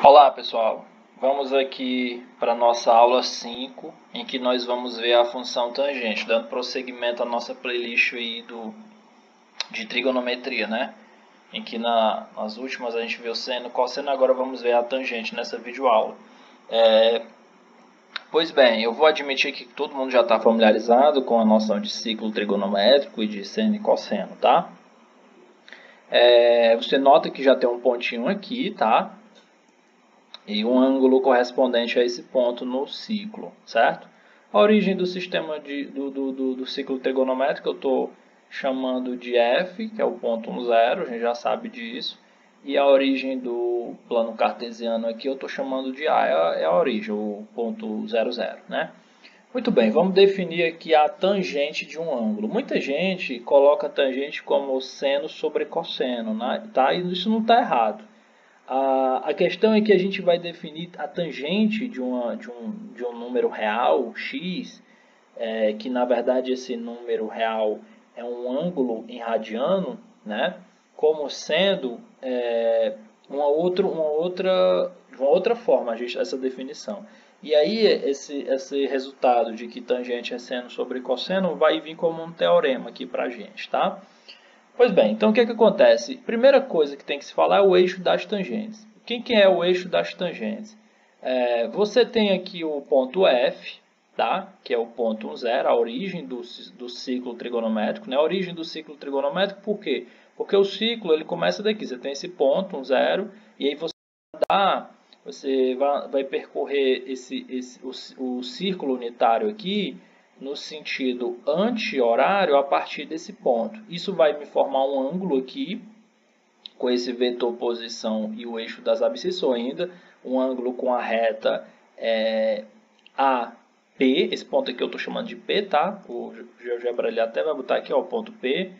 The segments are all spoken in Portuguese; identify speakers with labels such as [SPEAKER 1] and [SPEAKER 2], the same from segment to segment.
[SPEAKER 1] Olá pessoal, vamos aqui para a nossa aula 5, em que nós vamos ver a função tangente, dando prosseguimento à nossa playlist aí de trigonometria, né? Em que nas últimas a gente viu seno, cosseno, agora vamos ver a tangente nessa videoaula. Pois bem, eu vou admitir que todo mundo já está familiarizado com a noção de ciclo trigonométrico e de seno e cosseno, tá? Você nota que já tem um pontinho aqui, tá? E um ângulo correspondente a esse ponto no ciclo, certo? A origem do sistema do ciclo trigonométrico eu estou chamando de F, que é o ponto 1, 0, a gente já sabe disso. E a origem do plano cartesiano aqui eu estou chamando de A, é a origem, o ponto 0, 0, né? Muito bem, vamos definir aqui a tangente de um ângulo. Muita gente coloca a tangente como seno sobre cosseno, né? Tá? E isso não está errado. A questão é que a gente vai definir a tangente de um número real, x, que na verdade esse número real é um ângulo em radiano, né, como sendo uma outra forma, essa definição. E aí esse resultado de que tangente é seno sobre cosseno vai vir como um teorema aqui para a gente, tá? Pois bem, então o que acontece? Primeira coisa que tem que se falar é o eixo das tangentes. Quem que é o eixo das tangentes? Você tem aqui o ponto F, tá? Que é o ponto 1, 0, a origem do ciclo trigonométrico. Né? A origem do ciclo trigonométrico, por quê? Porque o ciclo ele começa daqui, você tem esse ponto, 1, 0, e aí você vai percorrer o círculo unitário aqui, no sentido anti-horário a partir desse ponto. Isso vai me formar um ângulo aqui, com esse vetor posição e o eixo das abscissas, ainda um ângulo com a reta AP, esse ponto aqui eu estou chamando de P, tá? O GeoGebra ele até vai botar aqui, ó, o ponto P.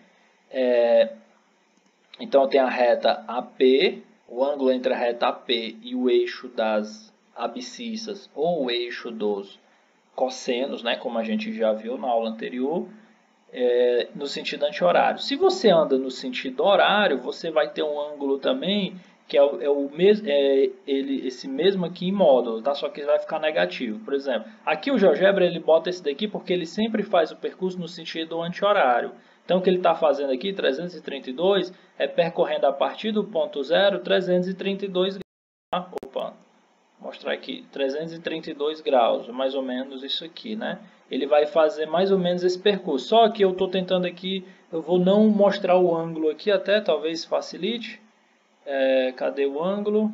[SPEAKER 1] Então tem a reta AP, o ângulo entre a reta AP e o eixo das abscissas, ou o eixo dos cossenos, né, como a gente já viu na aula anterior, no sentido anti-horário. Se você anda no sentido horário, você vai ter um ângulo também, que esse mesmo aqui em módulo, tá? Só que ele vai ficar negativo. Por exemplo, aqui o GeoGebra ele bota esse daqui porque ele sempre faz o percurso no sentido anti-horário. Então, o que ele está fazendo aqui, 332, é percorrendo a partir do ponto 0, 332 graus. Tá? Opa! Mostrar aqui, 332 graus, mais ou menos isso aqui, né? Ele vai fazer mais ou menos esse percurso. Só que eu estou tentando aqui, eu vou não mostrar o ângulo aqui até, talvez facilite. Cadê o ângulo?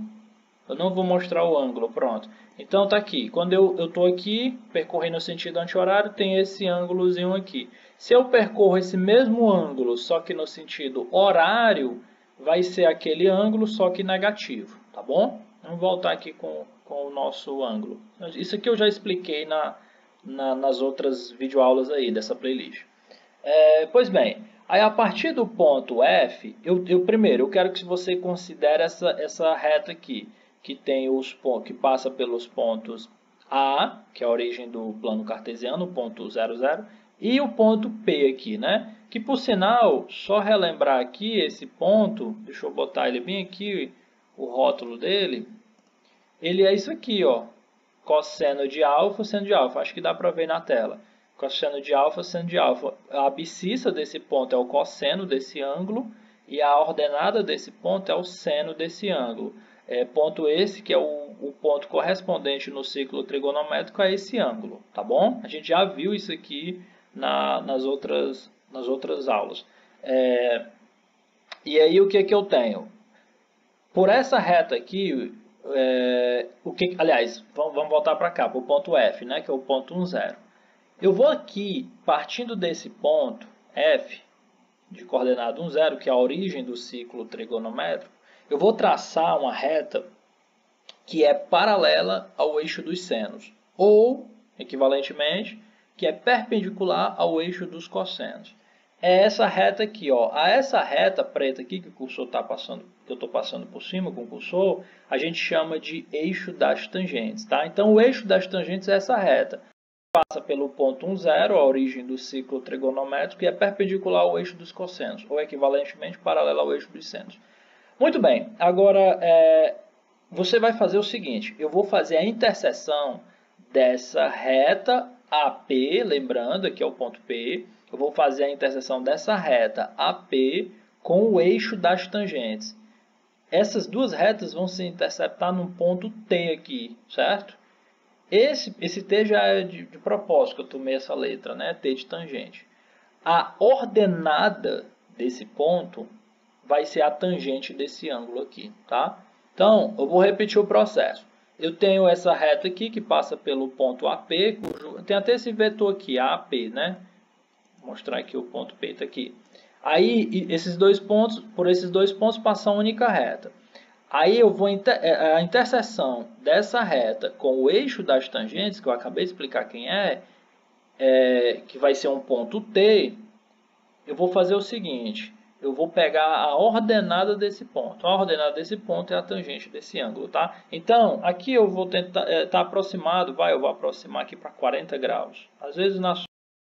[SPEAKER 1] Eu não vou mostrar o ângulo, pronto. Então tá aqui, quando eu estou aqui, percorrendo no sentido anti-horário, tem esse ângulozinho aqui. Se eu percorro esse mesmo ângulo, só que no sentido horário, vai ser aquele ângulo, só que negativo, tá bom? Vamos voltar aqui com o nosso ângulo. Isso aqui eu já expliquei nas outras videoaulas aí dessa playlist. Pois bem, aí a partir do ponto F, primeiro eu quero que você considere essa reta aqui, que passa pelos pontos A, que é a origem do plano cartesiano, o ponto 0, 0, e o ponto P aqui, né? Que por sinal, só relembrar aqui esse ponto, deixa eu botar ele bem aqui, o rótulo dele, ele é isso aqui, ó, cosseno de alfa, seno de alfa, acho que dá para ver na tela. Cosseno de alfa, seno de alfa. A abscissa desse ponto é o cosseno desse ângulo e a ordenada desse ponto é o seno desse ângulo. Ponto esse que é o ponto correspondente no ciclo trigonométrico a esse ângulo, tá bom? A gente já viu isso aqui nas outras aulas. E aí o que eu tenho? Por essa reta aqui, aliás, vamos voltar para cá, para o ponto F, né, que é o ponto 1, 0. Eu vou aqui, partindo desse ponto F, de coordenada 1, 0, que é a origem do ciclo trigonométrico, eu vou traçar uma reta que é paralela ao eixo dos senos, ou, equivalentemente, que é perpendicular ao eixo dos cossenos. É essa reta aqui, ó. A essa reta preta aqui que o cursor está passando, que eu estou passando por cima com o cursor, a gente chama de eixo das tangentes, tá? Então, o eixo das tangentes é essa reta. Passa pelo ponto 1, 0, a origem do ciclo trigonométrico, e é perpendicular ao eixo dos cossenos, ou equivalentemente paralelo ao eixo dos senos. Muito bem, agora você vai fazer o seguinte, eu vou fazer a interseção dessa reta AP, lembrando, aqui é o ponto P, eu vou fazer a interseção dessa reta AP com o eixo das tangentes. Essas duas retas vão se interceptar num ponto T aqui, certo? Esse T já é de propósito, que eu tomei essa letra, né? T de tangente. A ordenada desse ponto vai ser a tangente desse ângulo aqui, tá? Então, eu vou repetir o processo. Eu tenho essa reta aqui que passa pelo ponto AP, tem até esse vetor aqui, AP, né? Vou mostrar aqui o ponto P tá aqui. Aí, por esses dois pontos passa a única reta. Aí eu vou a interseção dessa reta com o eixo das tangentes, que eu acabei de explicar quem que vai ser um ponto T, eu vou fazer o seguinte, eu vou pegar a ordenada desse ponto. A ordenada desse ponto é a tangente desse ângulo, tá? Então, aqui eu vou tentar, tá aproximado, eu vou aproximar aqui para 40 graus. Às vezes na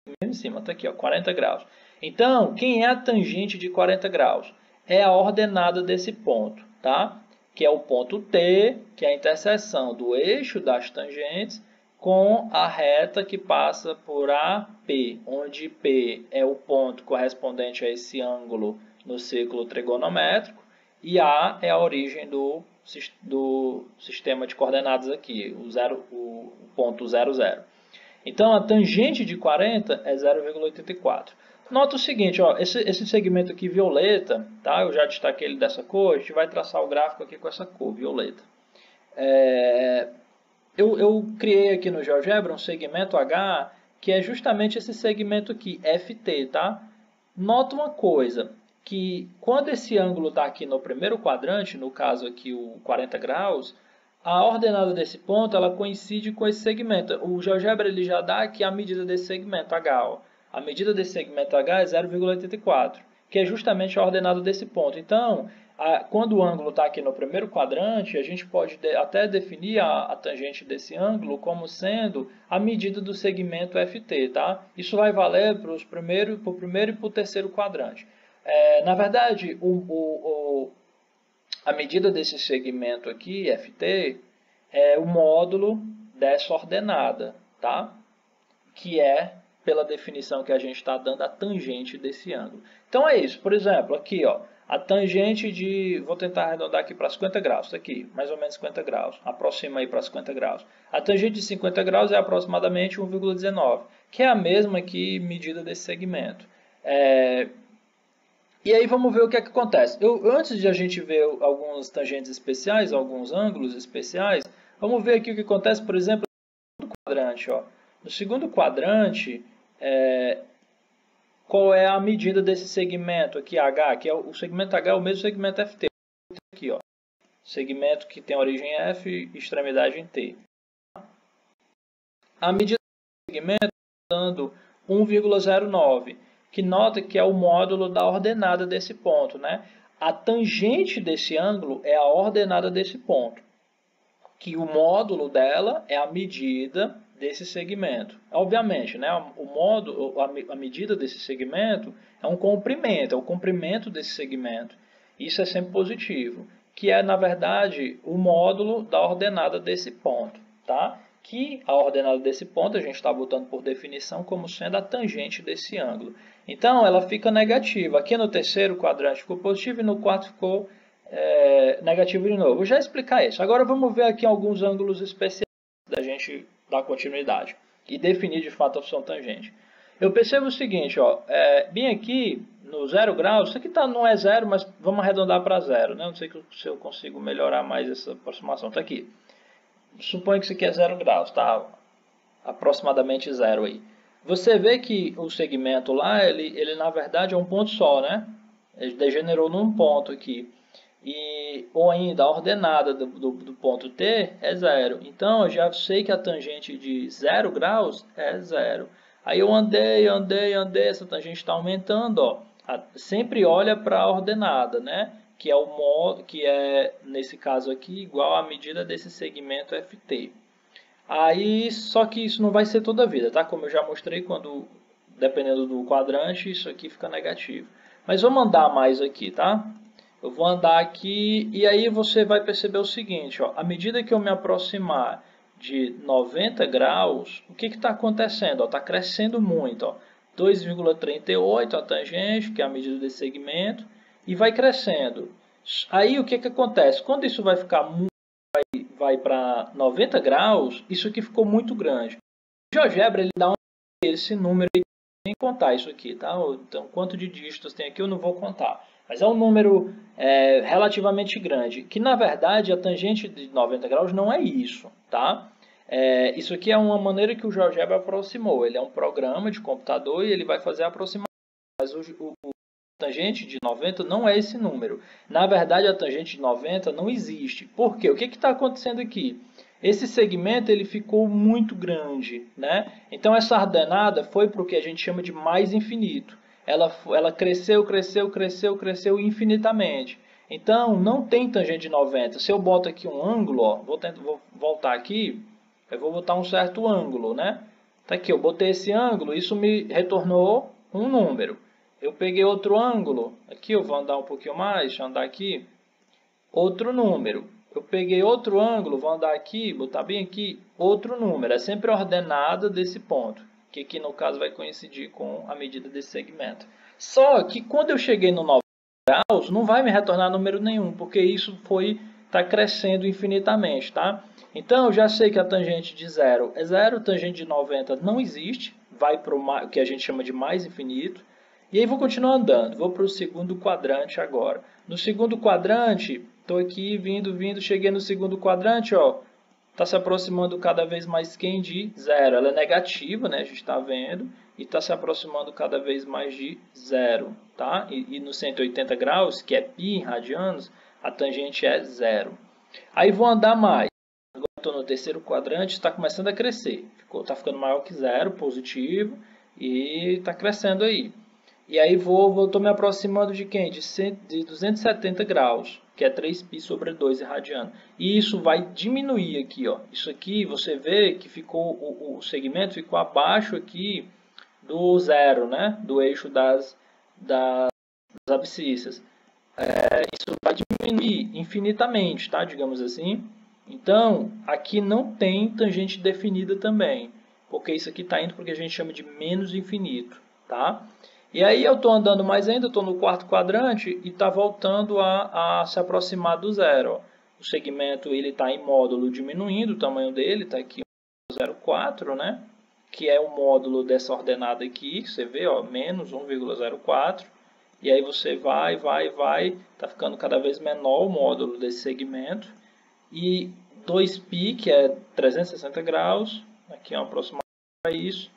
[SPEAKER 1] mesmo em cima, tá aqui, ó, 40 graus. Então, quem é a tangente de 40 graus? É a ordenada desse ponto, tá? Que é o ponto T, que é a interseção do eixo das tangentes com a reta que passa por AP, onde P é o ponto correspondente a esse ângulo no círculo trigonométrico e A é a origem do sistema de coordenadas aqui, o ponto 0, 0. Então, a tangente de 40 é 0,84. Nota o seguinte, ó, esse segmento aqui violeta, tá? Eu já destaquei ele dessa cor, a gente vai traçar o gráfico aqui com essa cor, violeta. Eu criei aqui no GeoGebra um segmento H, que é justamente esse segmento aqui, FT, tá? Nota uma coisa, que quando esse ângulo está aqui no primeiro quadrante, no caso aqui o 40 graus, a ordenada desse ponto ela coincide com esse segmento. O GeoGebra ele já dá aqui a medida desse segmento H, ó. A medida desse segmento H é 0,84, que é justamente a ordenada desse ponto. Então, quando o ângulo está aqui no primeiro quadrante, a gente pode até definir a tangente desse ângulo como sendo a medida do segmento FT, tá? Isso vai valer para o primeiro e para o terceiro quadrante. Na verdade, a medida desse segmento aqui, FT, é o módulo dessa ordenada, tá? Que é, pela definição que a gente está dando, a tangente desse ângulo. Então é isso. Por exemplo, aqui, ó, a tangente de... Vou tentar arredondar aqui para 50 graus. Está aqui, mais ou menos 50 graus. Aproxima aí para 50 graus. A tangente de 50 graus é aproximadamente 1,19, que é a mesma que medida desse segmento. E aí vamos ver o que é que acontece. Antes de a gente ver algumas tangentes especiais, alguns ângulos especiais, vamos ver aqui o que acontece, por exemplo, no segundo quadrante. Ó. No segundo quadrante, qual é a medida desse segmento aqui, H, que é o segmento H é o mesmo segmento FT. Aqui, ó. Segmento que tem origem F e extremidade em T. A medida desse segmento está dando 1,09. Que nota que é o módulo da ordenada desse ponto, né? A tangente desse ângulo é a ordenada desse ponto, que o módulo dela é a medida desse segmento. Obviamente, né? A medida desse segmento é um comprimento, é o comprimento desse segmento. Isso é sempre positivo, que é, na verdade, o módulo da ordenada desse ponto, tá? Que a ordenada desse ponto a gente está botando por definição como sendo a tangente desse ângulo. Então, ela fica negativa. Aqui no terceiro quadrante ficou positivo e no quarto ficou negativo de novo. Vou já explicar isso. Agora vamos ver aqui alguns ângulos especiais da gente dar continuidade e definir de fato a função tangente. Eu percebo o seguinte, ó, bem aqui no 0 graus, isso aqui não é 0, mas vamos arredondar para 0. Né? Não sei se eu consigo melhorar mais essa aproximação. Está aqui. Suponho que isso aqui é 0 graus, tá? Aproximadamente 0 aí. Você vê que o segmento lá, ele na verdade é um ponto só, né? Ele degenerou num ponto aqui. Ou ainda, a ordenada do ponto T é 0. Então, eu já sei que a tangente de 0 graus é 0. Aí eu andei, essa tangente está aumentando, ó. Sempre olha para a ordenada, né? Que é, nesse caso aqui, igual à medida desse segmento FT. Aí, só que isso não vai ser toda a vida, tá? Como eu já mostrei, dependendo do quadrante, isso aqui fica negativo. Mas vamos andar mais aqui, tá? Eu vou andar aqui e aí você vai perceber o seguinte, ó, à medida que eu me aproximar de 90 graus, o que está acontecendo? Está crescendo muito, 2,38 a tangente, que é a medida desse segmento, e vai crescendo. Aí o que acontece? Quando isso vai para 90 graus, isso aqui ficou muito grande. O GeoGebra ele dá esse número aí sem contar isso aqui, tá? Então, quanto de dígitos tem aqui eu não vou contar. Mas é um número relativamente grande, que na verdade a tangente de 90 graus não é isso, tá? Isso aqui é uma maneira que o GeoGebra aproximou. Ele é um programa de computador e ele vai fazer a aproximação. Mas o tangente de 90 não é esse número. Na verdade, a tangente de 90 não existe. Por quê? O que está acontecendo aqui? Esse segmento ele ficou muito grande, né? Então, essa ordenada foi para o que a gente chama de mais infinito. Ela cresceu, cresceu, cresceu, cresceu infinitamente. Então, não tem tangente de 90. Se eu boto aqui um ângulo, ó, vou voltar aqui, eu vou botar um certo ângulo, né? Tá aqui, eu botei esse ângulo, isso me retornou um número. Eu peguei outro ângulo, aqui eu vou andar um pouquinho mais, deixa eu andar aqui, outro número. Eu peguei outro ângulo, vou andar aqui, botar bem aqui, outro número. É sempre ordenada desse ponto, que aqui no caso vai coincidir com a medida desse segmento. Só que quando eu cheguei no 90 graus, não vai me retornar número nenhum, porque isso está crescendo infinitamente, tá? Então, eu já sei que a tangente de 0 é 0, tangente de 90 não existe, vai para o que a gente chama de mais infinito. E aí vou continuar andando, vou para o segundo quadrante agora. No segundo quadrante, estou aqui vindo, cheguei no segundo quadrante, ó, está se aproximando cada vez mais quem de zero. Ela é negativa, né, a gente está vendo, e está se aproximando cada vez mais de zero, tá? E no 180 graus, que é π em radianos, a tangente é zero. Aí vou andar mais. Agora estou no terceiro quadrante, está começando a crescer. Está ficando maior que zero, positivo, e está crescendo aí. E aí estou me aproximando de quem? De 270 graus, que é 3π sobre 2 irradiano. E isso vai diminuir aqui, ó. Isso aqui você vê que ficou o segmento ficou abaixo aqui do zero, né? Do eixo das abscissas. Isso vai diminuir infinitamente, tá? Digamos assim. Então, aqui não tem tangente definida também, porque isso aqui está indo para o que a gente chama de menos infinito, tá? E aí eu estou andando mais ainda, estou no quarto quadrante e está voltando a se aproximar do zero. Ó. O segmento está em módulo diminuindo, o tamanho dele está aqui 0,04, né? Que é o módulo dessa ordenada aqui, você vê, ó, menos 1,04. E aí você vai, está ficando cada vez menor o módulo desse segmento. E 2π, que é 360 graus, aqui é uma aproximação para isso,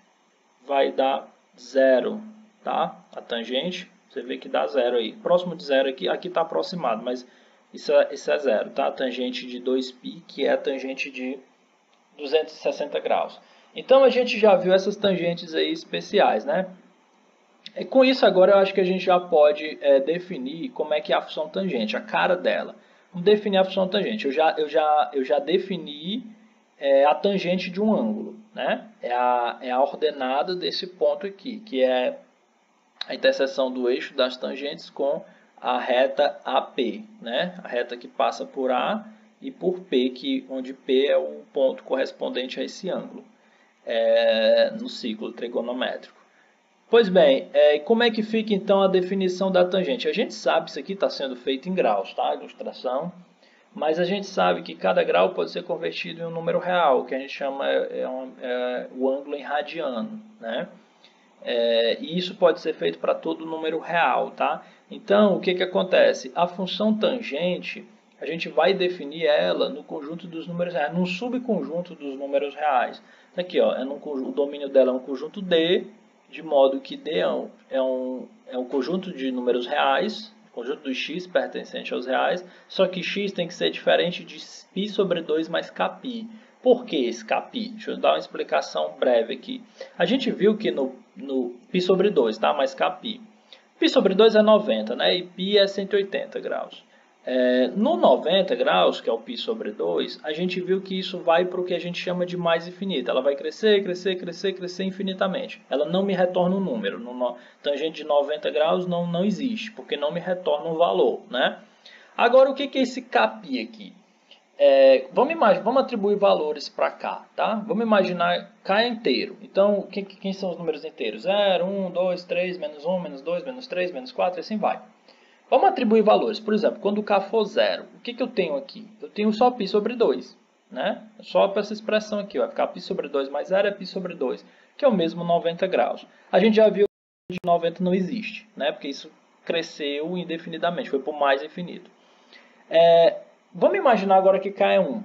[SPEAKER 1] vai dar zero. Tá? A tangente, você vê que dá zero aí. Próximo de zero aqui está aproximado, mas isso é zero. Tá? A tangente de 2π, que é a tangente de 260 graus. Então, a gente já viu essas tangentes aí especiais, né? E com isso, agora, eu acho que a gente já pode definir como é que é a função tangente, a cara dela. Vamos definir a função tangente. Eu já defini a tangente de um ângulo, né? É a ordenada desse ponto aqui, que é a interseção do eixo das tangentes com a reta AP, né? A reta que passa por A e por P, onde P é o ponto correspondente a esse ângulo no ciclo trigonométrico. Pois bem, como é que fica então a definição da tangente? A gente sabe, isso aqui está sendo feito em graus, tá? Ilustração. Mas a gente sabe que cada grau pode ser convertido em um número real, que a gente chama o ângulo em radiano, né? E isso pode ser feito para todo número real, tá? Então, o que acontece? A função tangente, a gente vai definir ela no conjunto dos números reais, num subconjunto dos números reais. Aqui, ó, o domínio dela é um conjunto D, de modo que D é um conjunto de números reais, conjunto do x pertencente aos reais, só que x tem que ser diferente de π sobre 2 mais kπ. Por que esse kπ? Deixa eu dar uma explicação breve aqui. A gente viu que no π sobre 2, tá? Mais kπ. π sobre 2 é 90, né? E π é 180 graus. No 90 graus, que é o π sobre 2, a gente viu que isso vai para o que a gente chama de mais infinito. Ela vai crescer, crescer, crescer, crescer infinitamente. Ela não me retorna um número. Tangente de 90 graus não existe, porque não me retorna um valor, né? Agora, o que é esse CAPI aqui? Vamos atribuir valores para K, tá? Vamos imaginar K é inteiro. Então, quem são os números inteiros? 0, 1, 2, 3, menos 1, menos 2, menos 3, menos 4, e assim vai. Vamos atribuir valores. Por exemplo, quando K for 0, o que eu tenho aqui? Eu tenho só π sobre 2, né? Só para essa expressão aqui, vai ficar π sobre 2 mais 0 é π sobre 2, que é o mesmo 90 graus. A gente já viu que 90 não existe, né? Porque isso cresceu indefinidamente, foi por mais infinito. Vamos imaginar agora que K é 1.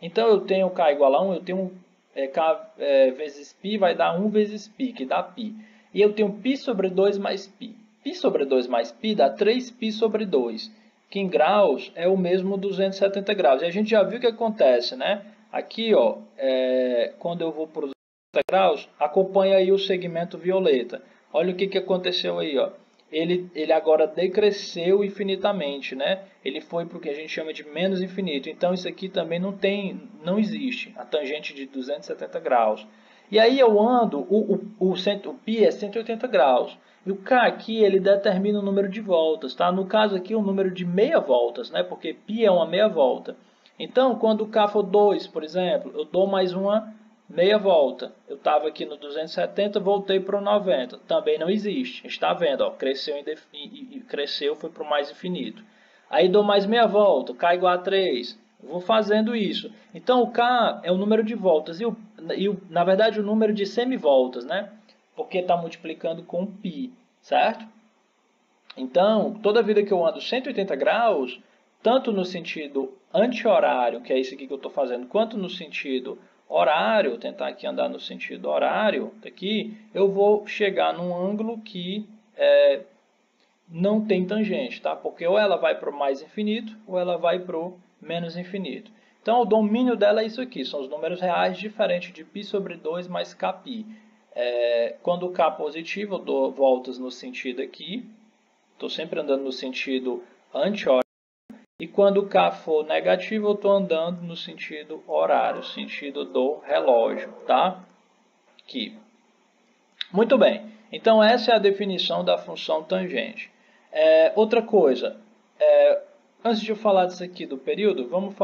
[SPEAKER 1] Então, eu tenho K igual a 1, eu tenho K vezes π vai dar 1 vezes π, que dá π. E eu tenho π sobre 2 mais π. Π sobre 2 mais π dá 3π sobre 2, que em graus é o mesmo 270 graus. E a gente já viu o que acontece, né? Aqui, ó, quando eu vou para os 270 graus, acompanha aí o segmento violeta. Olha o que aconteceu aí, ó. Ele agora decresceu infinitamente, né? Ele foi para o que a gente chama de menos infinito. Então, isso aqui também não existe, a tangente de 270 graus. E aí eu ando, o π é 180 graus. E o K aqui, ele determina o número de voltas, tá? No caso aqui, o número de meia voltas, né? Porque π é uma meia volta. Então, quando o K for 2, por exemplo, eu dou mais uma meia volta. Eu estava aqui no 270, voltei para o 90. Também não existe. Está vendo? Ó, cresceu, foi para o mais infinito. Aí dou mais meia volta, K igual a 3. Vou fazendo isso. Então, o K é o número de voltas. Na verdade, o número de semivoltas, né? Porque está multiplicando com π, certo? Então, toda vida que eu ando 180 graus, tanto no sentido anti-horário, que é isso aqui que eu estou fazendo, quanto no sentido horário, tentar aqui andar no sentido horário, daqui, eu vou chegar num ângulo que não tem tangente, tá? Porque ou ela vai para o mais infinito, ou ela vai para o menos infinito. Então, o domínio dela é isso aqui, são os números reais diferentes de π sobre 2 mais kπ. Quando o K positivo, eu dou voltas no sentido aqui, estou sempre andando no sentido anti-horário. E quando o K for negativo, eu estou andando no sentido horário, sentido do relógio, tá? Aqui. Muito bem. Então, essa é a definição da função tangente. Outra coisa, antes de eu falar disso aqui do período, vamos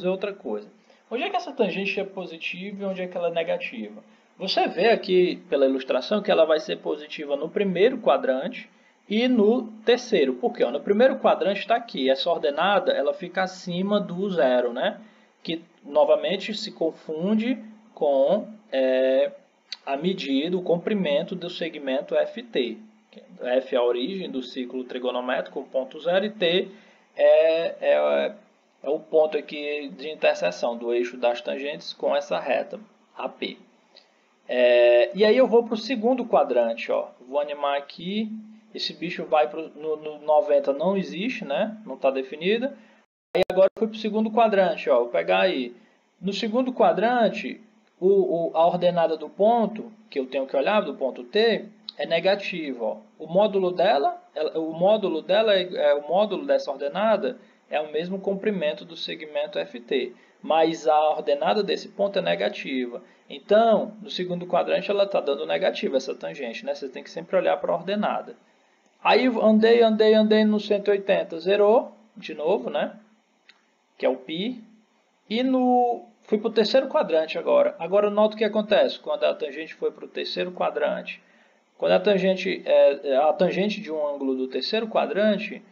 [SPEAKER 1] ver outra coisa. Onde é que essa tangente é positiva e onde é que ela é negativa? Você vê aqui pela ilustração que ela vai ser positiva no primeiro quadrante e no terceiro. Por quê? No primeiro quadrante está aqui. Essa ordenada ela fica acima do zero, né? Que novamente se confunde com a medida, o comprimento do segmento FT. F é a origem do ciclo trigonométrico, ponto zero, e T é o ponto aqui de interseção do eixo das tangentes com essa reta, AP. E aí eu vou para o segundo quadrante, ó. Vou animar aqui, esse bicho vai no 90, não existe, né? Não está definida. Aí agora eu fui para o segundo quadrante, ó. Vou pegar aí. No segundo quadrante, a ordenada do ponto, que eu tenho que olhar, do ponto T, é negativo, ó. O módulo dessa ordenada é o mesmo comprimento do segmento FT, mas a ordenada desse ponto é negativa. Então, no segundo quadrante, ela está dando negativa, essa tangente, né? Você tem que sempre olhar para a ordenada. Aí andei no 180, zerou, de novo, né? Que é o π. E fui para o terceiro quadrante agora. Agora, nota o que acontece quando a tangente foi para o terceiro quadrante. Quando a tangente de um ângulo do terceiro quadrante,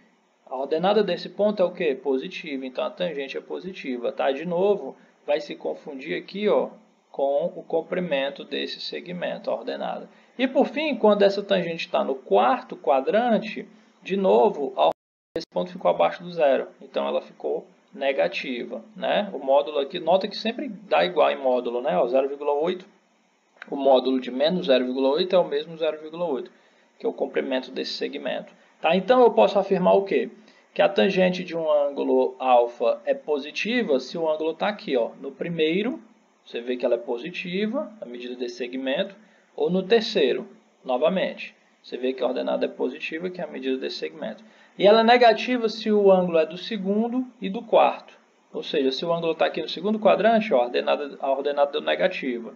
[SPEAKER 1] a ordenada desse ponto é o quê? Positiva. Então, a tangente é positiva, tá? De novo, vai se confundir aqui, ó, com o comprimento desse segmento, a ordenada. E, por fim, quando essa tangente está no quarto quadrante, de novo, a ordenada desse ponto ficou abaixo do zero. Então, ela ficou negativa, né? O módulo aqui, nota que sempre dá igual em módulo, né? 0,8. O módulo de menos 0,8 é o mesmo 0,8, que é o comprimento desse segmento. Tá? Então, eu posso afirmar o quê? Que a tangente de um ângulo alfa é positiva se o ângulo está aqui, ó, no primeiro, você vê que ela é positiva, a medida desse segmento, ou no terceiro, novamente. Você vê que a ordenada é positiva, que é a medida desse segmento. E ela é negativa se o ângulo é do segundo e do quarto. Ou seja, se o ângulo está aqui no segundo quadrante, ó, a ordenada é negativa.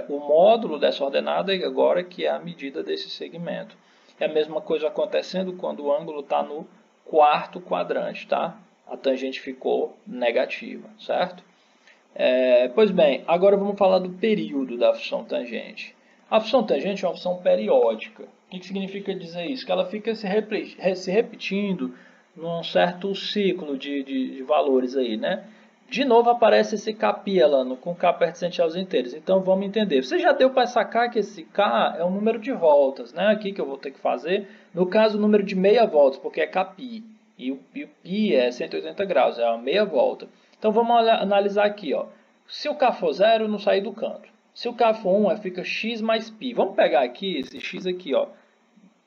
[SPEAKER 1] O módulo dessa ordenada agora que é a medida desse segmento. É a mesma coisa acontecendo quando o ângulo está no quarto quadrante, tá? A tangente ficou negativa, certo? Pois bem, agora vamos falar do período da função tangente. A função tangente é uma função periódica. O que significa dizer isso? Que ela fica se repetindo num certo ciclo de valores aí, né? De novo aparece esse Kπ lá, com K pertencente aos inteiros. Então vamos entender. Você já deu para sacar que esse K é um número de voltas, né? Aqui que eu vou ter que fazer. No caso, o número de meia voltas, porque é Kπ. E o π é 180 graus, é uma meia volta. Então vamos analisar aqui, ó. Se o K for 0, não sair do canto. Se o K for 1, fica x mais π. Vamos pegar aqui, esse x aqui, ó.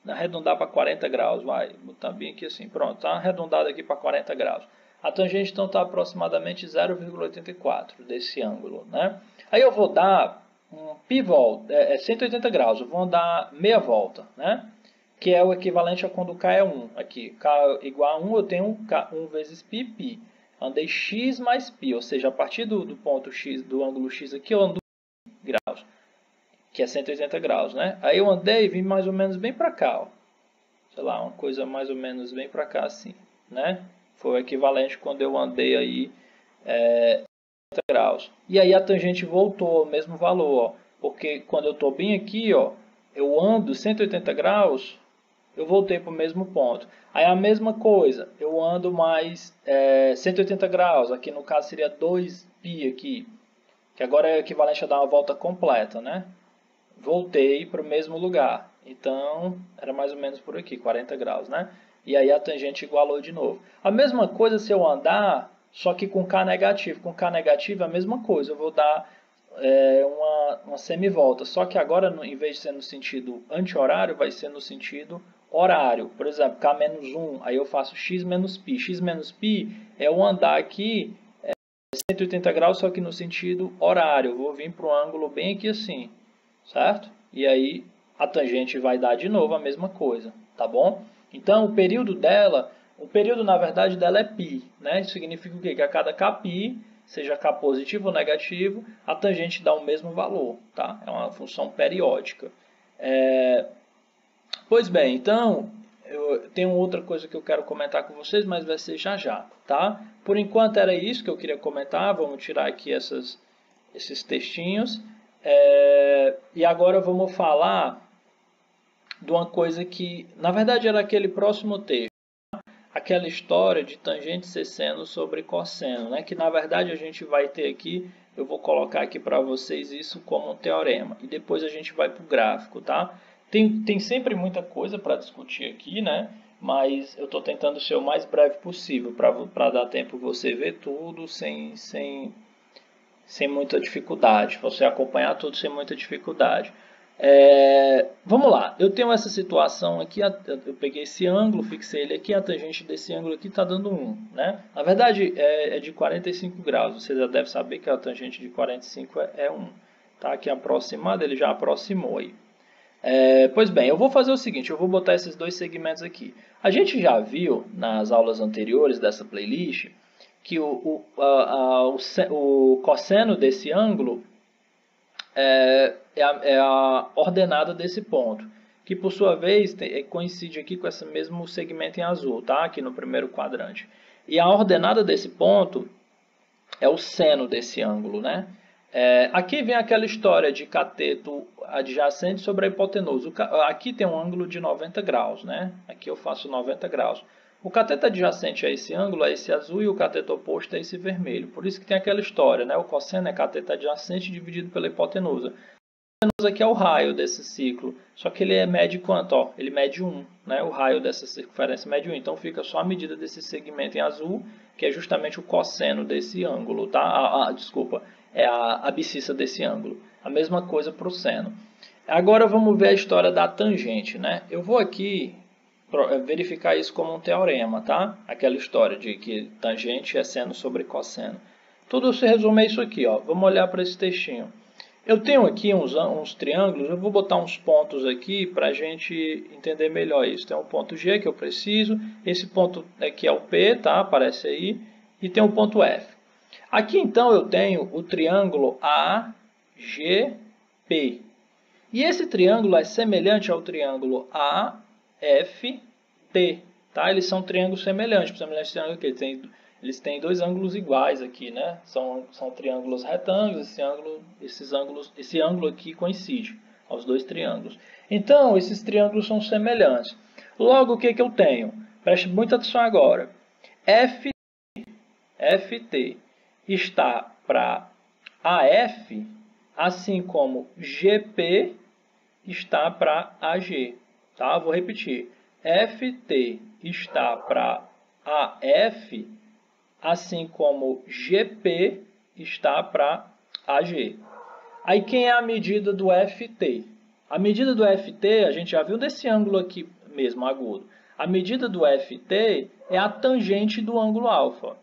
[SPEAKER 1] Arredondar para 40 graus, vai. Botar bem aqui assim, pronto. Tá arredondado aqui para 40 graus. A tangente então está aproximadamente 0,84 desse ângulo, né? Aí eu vou dar um π volta, 180 graus. Eu vou dar meia volta, né? Que é o equivalente a quando o K é 1. Aqui, K igual a 1, eu tenho 1 vezes π. Andei x mais π, ou seja, a partir do ponto x, do ângulo x aqui, eu ando graus, que é 180 graus, né? Aí eu andei e vim mais ou menos bem para cá, ó. Sei lá, uma coisa mais ou menos bem para cá, assim, né? Foi o equivalente quando eu andei aí 180 graus. E aí a tangente voltou ao mesmo valor, ó, porque quando eu estou bem aqui, ó, eu ando 180 graus, eu voltei para o mesmo ponto. Aí a mesma coisa, eu ando mais 180 graus, aqui no caso seria 2π aqui, que agora é equivalente a dar uma volta completa, né? Voltei para o mesmo lugar, então era mais ou menos por aqui, 40 graus, né? E aí a tangente igualou de novo. A mesma coisa se eu andar, só que com K negativo. Com K negativo é a mesma coisa, eu vou dar uma semivolta, só que agora, em vez de ser no sentido anti-horário, vai ser no sentido horário. Por exemplo, K menos 1, aí eu faço x menos π. X menos π é eu andar aqui 180 graus, só que no sentido horário. Eu vou vir para um ângulo bem aqui assim, certo? E aí a tangente vai dar de novo a mesma coisa, tá bom? Então o período na verdade dela é π, né? Isso significa o quê? Que a cada Kπ, seja K positivo ou negativo, a tangente dá o mesmo valor, tá? É uma função periódica. Pois bem, então, eu tenho outra coisa que eu quero comentar com vocês, mas vai ser já já, tá? Por enquanto era isso que eu queria comentar, vamos tirar aqui esses textinhos. E agora vamos falar de uma coisa que, na verdade, era aquele próximo texto. Aquela história de tangente sesseno sobre cosseno, né? Que na verdade a gente vai ter aqui, eu vou colocar aqui para vocês isso como um teorema. E depois a gente vai para o gráfico, tá? Tem sempre muita coisa para discutir aqui, né? Mas eu estou tentando ser o mais breve possível para dar tempo você ver tudo sem muita dificuldade. Você acompanhar tudo sem muita dificuldade. Vamos lá, eu tenho essa situação aqui, eu peguei esse ângulo, fixei ele aqui, a tangente desse ângulo aqui está dando 1, né? Na verdade é de 45 graus, você já deve saber que a tangente de 45 é 1, tá? Aqui aproximado, ele já aproximou aí. Pois bem, eu vou fazer o seguinte, eu vou botar esses dois segmentos aqui. A gente já viu nas aulas anteriores dessa playlist que o cosseno desse ângulo é a ordenada desse ponto, que por sua vez coincide aqui com esse mesmo segmento em azul, tá? Aqui no primeiro quadrante. E a ordenada desse ponto é o seno desse ângulo, né? Aqui vem aquela história de cateto adjacente sobre a hipotenusa. Aqui tem um ângulo de 90 graus, né? Aqui eu faço 90 graus. O cateto adjacente a esse ângulo é esse azul e o cateto oposto é esse vermelho. Por isso que tem aquela história, né? O cosseno é cateto adjacente dividido pela hipotenusa. A hipotenusa aqui é o raio desse ciclo, só que ele mede quanto? Ó, ele mede 1, né? O raio dessa circunferência mede 1, então fica só a medida desse segmento em azul, que é justamente o cosseno desse ângulo, tá? Desculpa, é a abscissa desse ângulo. A mesma coisa para o seno. Agora vamos ver a história da tangente, né? Eu vou aqui verificar isso como um teorema, tá? Aquela história de que tangente é seno sobre cosseno. Tudo se resume a isso aqui, ó. Vamos olhar para esse textinho. Eu tenho aqui uns triângulos, eu vou botar uns pontos aqui para a gente entender melhor isso. Tem um ponto G que eu preciso, esse ponto aqui é o P, tá? Aparece aí, e tem o ponto F. Aqui então eu tenho o triângulo AGP. E esse triângulo é semelhante ao triângulo AFT, tá? Eles são triângulos semelhantes. Semelhantes triângulo que eles têm dois ângulos iguais aqui, né? São triângulos retângulos. Esse ângulo aqui coincide aos dois triângulos. Então, esses triângulos são semelhantes. Logo, o que eu tenho? Preste muita atenção agora. FT está para AF, assim como GP está para AG. Tá? Vou repetir. FT está para AF, assim como GP está para AG. Aí, quem é a medida do FT? A medida do FT, a gente já viu desse ângulo aqui mesmo, agudo. A medida do FT é a tangente do ângulo alfa.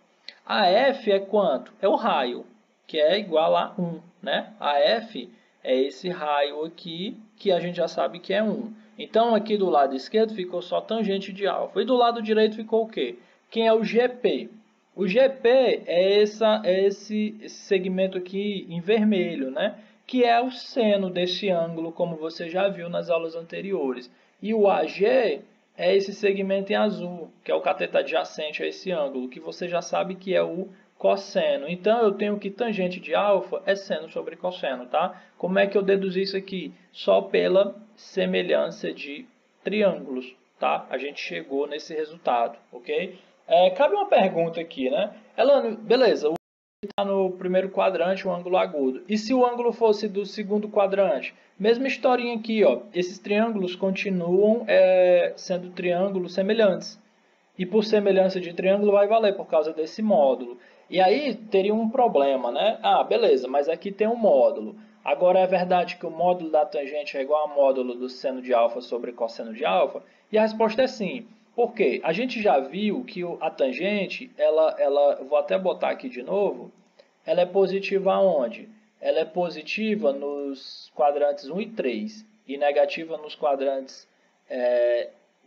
[SPEAKER 1] A F é quanto? É o raio, que é igual a 1. Né? A F é esse raio aqui, que a gente já sabe que é 1. Então, aqui do lado esquerdo ficou só tangente de alfa. E do lado direito ficou o quê? Quem é o GP? O GP é esse segmento aqui em vermelho, né? Que é o seno desse ângulo, como você já viu nas aulas anteriores. E o AG é esse segmento em azul, que é o cateto adjacente a esse ângulo, que você já sabe que é o cosseno. Então, eu tenho que tangente de alfa é seno sobre cosseno, tá? Como é que eu deduzi isso aqui? Só pela semelhança de triângulos, tá? A gente chegou nesse resultado, ok? Cabe uma pergunta aqui, né? Elano, beleza, está no primeiro quadrante, o ângulo agudo. E se o ângulo fosse do segundo quadrante? Mesma historinha aqui, ó. Esses triângulos continuam sendo triângulos semelhantes. E por semelhança de triângulo vai valer por causa desse módulo. E aí teria um problema, né? Ah, beleza, mas aqui tem um módulo. Agora é verdade que o módulo da tangente é igual ao módulo do seno de alfa sobre cosseno de alfa? E a resposta é sim. Por quê? A gente já viu que a tangente, vou até botar aqui de novo, ela é positiva aonde? Ela é positiva nos quadrantes 1 e 3 e negativa nos quadrantes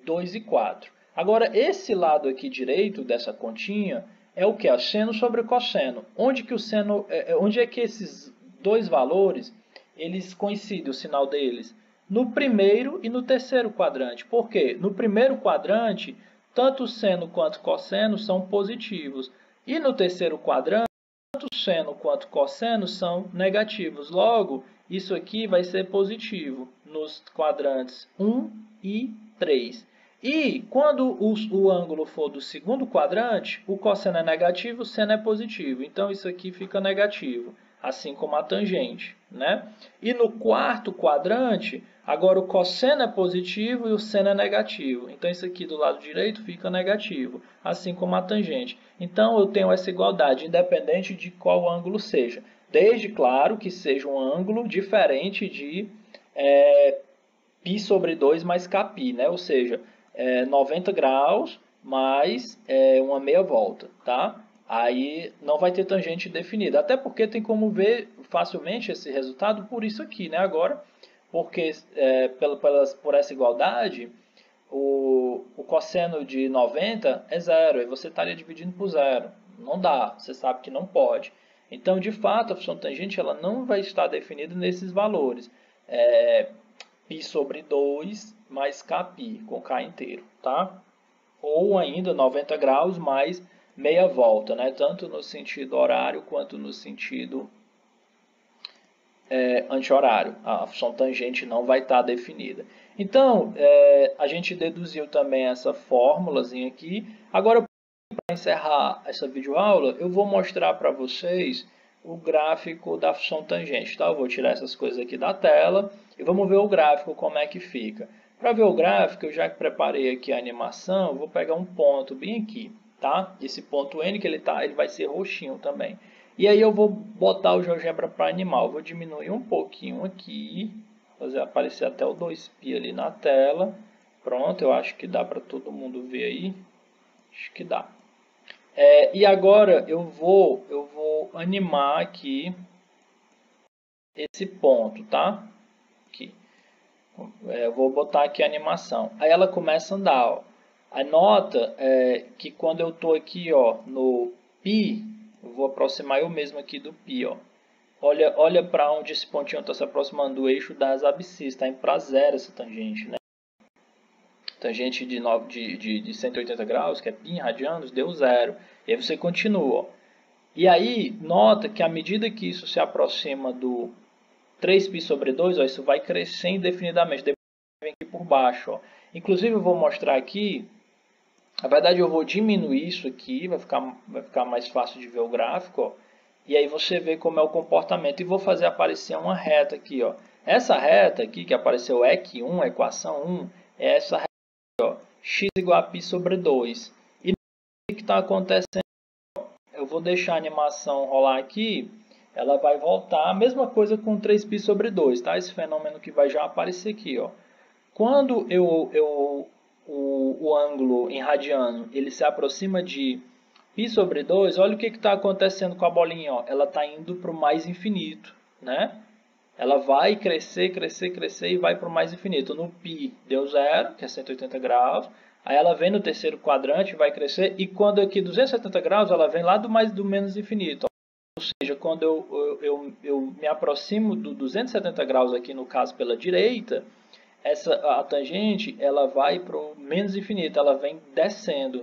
[SPEAKER 1] 2 e 4. Agora, esse lado aqui direito dessa continha é o que? Seno sobre cosseno. Onde é que esses dois valores eles coincidem, o sinal deles? No primeiro e no terceiro quadrante. Por quê? No primeiro quadrante, tanto seno quanto cosseno são positivos. E no terceiro quadrante, tanto seno quanto cosseno são negativos. Logo, isso aqui vai ser positivo nos quadrantes 1 e 3. E quando o ângulo for do segundo quadrante, o cosseno é negativo, o seno é positivo. Então, isso aqui fica negativo, assim como a tangente, né? E no quarto quadrante, agora o cosseno é positivo e o seno é negativo. Então, isso aqui do lado direito fica negativo, assim como a tangente. Então, eu tenho essa igualdade, independente de qual ângulo seja. Desde, claro, que seja um ângulo diferente de π sobre 2 mais kπ, né? Ou seja, 90 graus mais uma meia volta, tá? Aí não vai ter tangente definida. Até porque tem como ver facilmente esse resultado por isso aqui, né? Agora, porque por essa igualdade, o cosseno de 90 é zero. E você estaria dividindo por zero. Não dá, você sabe que não pode. Então, de fato, a função tangente ela não vai estar definida nesses valores. π sobre 2 mais kπ, com k inteiro, tá? Ou ainda 90 graus mais meia volta, né? Tanto no sentido horário quanto no sentido anti-horário. A função tangente não vai estar definida. Então, a gente deduziu também essa fórmulazinha aqui. Agora, para encerrar essa videoaula, eu vou mostrar para vocês o gráfico da função tangente, tá? Eu vou tirar essas coisas aqui da tela e vamos ver o gráfico, como é que fica. Para ver o gráfico, eu já preparei aqui a animação, vou pegar um ponto bem aqui, tá? Esse ponto N que ele vai ser roxinho também. E aí eu vou botar o GeoGebra para animar. Eu vou diminuir um pouquinho aqui, fazer aparecer até o 2π ali na tela. Pronto, eu acho que dá para todo mundo ver aí. Acho que dá. E agora eu vou animar aqui esse ponto, tá? Aqui. Eu vou botar aqui a animação. Aí ela começa a andar, ó. Anota que quando eu estou aqui, ó, no π, eu vou aproximar eu mesmo aqui do π, ó. Olha para onde esse pontinho está se aproximando do eixo das abscissas. Está indo para zero essa tangente, né? tangente de 180 graus, que é π em radianos, deu 0. E aí você continua. Ó. E aí, nota que à medida que isso se aproxima do 3π sobre 2, ó, isso vai crescer indefinidamente. Depois vem aqui por baixo. Ó. Inclusive, eu vou mostrar aqui. Na verdade, eu vou diminuir isso aqui, vai ficar mais fácil de ver o gráfico. Ó. E aí você vê como é o comportamento. E vou fazer aparecer uma reta aqui. Ó. Essa reta aqui, que apareceu EQ1, equação 1, é essa reta aqui, ó, x igual a π sobre 2. E o que está acontecendo? Eu vou deixar a animação rolar aqui, ela vai voltar, a mesma coisa com 3π sobre 2, tá? Esse fenômeno que vai já aparecer aqui, ó. Quando o ângulo em radiano ele se aproxima de π sobre 2, olha o que está acontecendo com a bolinha, ó. Ela está indo para o mais infinito, né? Ela vai crescer, crescer, crescer e vai para o mais infinito. No π deu 0, que é 180 graus. Aí ela vem no terceiro quadrante, vai crescer. E quando aqui 270 graus, ela vem lá do menos infinito. Ou seja, quando eu me aproximo do 270 graus aqui, no caso pela direita, a tangente ela vai para o menos infinito, ela vem descendo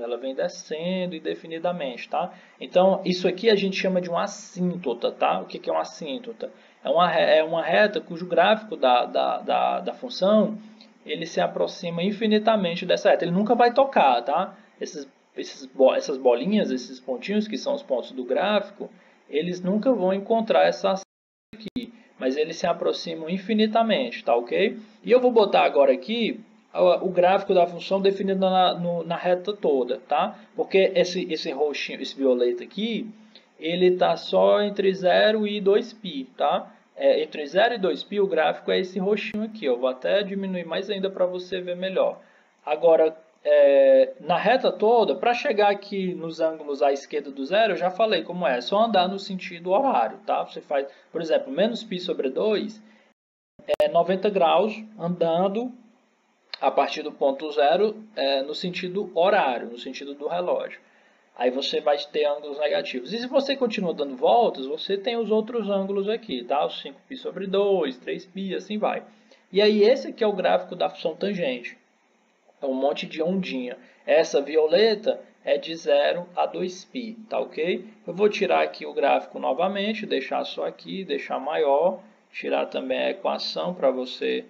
[SPEAKER 1] indefinidamente, tá? Então, isso aqui a gente chama de uma assíntota, tá? O que é uma assíntota? É uma reta cujo gráfico da função ele se aproxima infinitamente dessa reta. Ele nunca vai tocar, tá? Essas bolinhas, esses pontinhos que são os pontos do gráfico, eles nunca vão encontrar essa assíntota aqui, mas eles se aproximam infinitamente, tá ok? E eu vou botar agora aqui o gráfico da função definido na reta toda, tá? Porque esse roxinho, esse violeta aqui, ele está só entre 0 e 2π, tá? Entre 0 e 2π o gráfico é esse roxinho aqui. Eu vou até diminuir mais ainda para você ver melhor. Agora, na reta toda, para chegar aqui nos ângulos à esquerda do zero, eu já falei como é. É só andar no sentido horário, tá? Você faz, por exemplo, menos π sobre 2 é 90 graus andando a partir do ponto zero no sentido horário, no sentido do relógio. Aí você vai ter ângulos negativos. E se você continua dando voltas, você tem os outros ângulos aqui, tá? Os 5π sobre 2, 3π, assim vai. E aí esse aqui é o gráfico da função tangente. É um monte de ondinha. Essa violeta é de 0 a 2π, tá ok? Eu vou tirar aqui o gráfico novamente, deixar só aqui, deixar maior. Tirar também a equação para você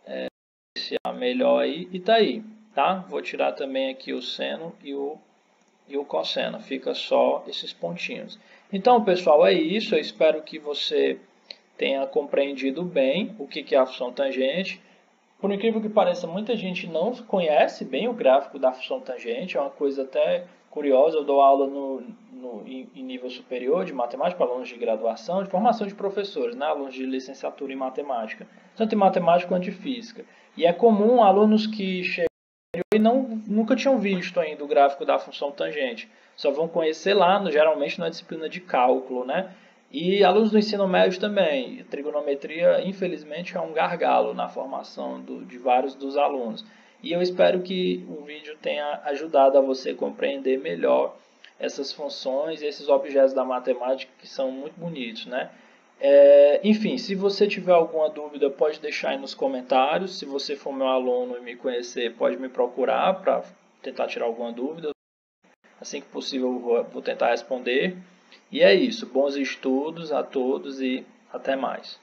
[SPEAKER 1] apreciar melhor aí. E tá aí, tá? Vou tirar também aqui o seno e o cosseno. Fica só esses pontinhos. Então, pessoal, é isso. Eu espero que você tenha compreendido bem o que é a função tangente. Por incrível que pareça, muita gente não conhece bem o gráfico da função tangente. É uma coisa até curiosa. Eu dou aula em nível superior de matemática para alunos de graduação, de formação de professores, né? Alunos de licenciatura em matemática, tanto em matemática quanto de física. E é comum alunos que chegam e nunca tinham visto ainda o gráfico da função tangente. Só vão conhecer lá, geralmente na disciplina de cálculo, né? E alunos do ensino médio também. Trigonometria, infelizmente, é um gargalo na formação de vários dos alunos. E eu espero que o vídeo tenha ajudado a você compreender melhor essas funções e esses objetos da matemática que são muito bonitos, né? Enfim, se você tiver alguma dúvida, pode deixar aí nos comentários. Se você for meu aluno e me conhecer, pode me procurar para tentar tirar alguma dúvida. Assim que possível, eu vou tentar responder. E é isso. Bons estudos a todos e até mais.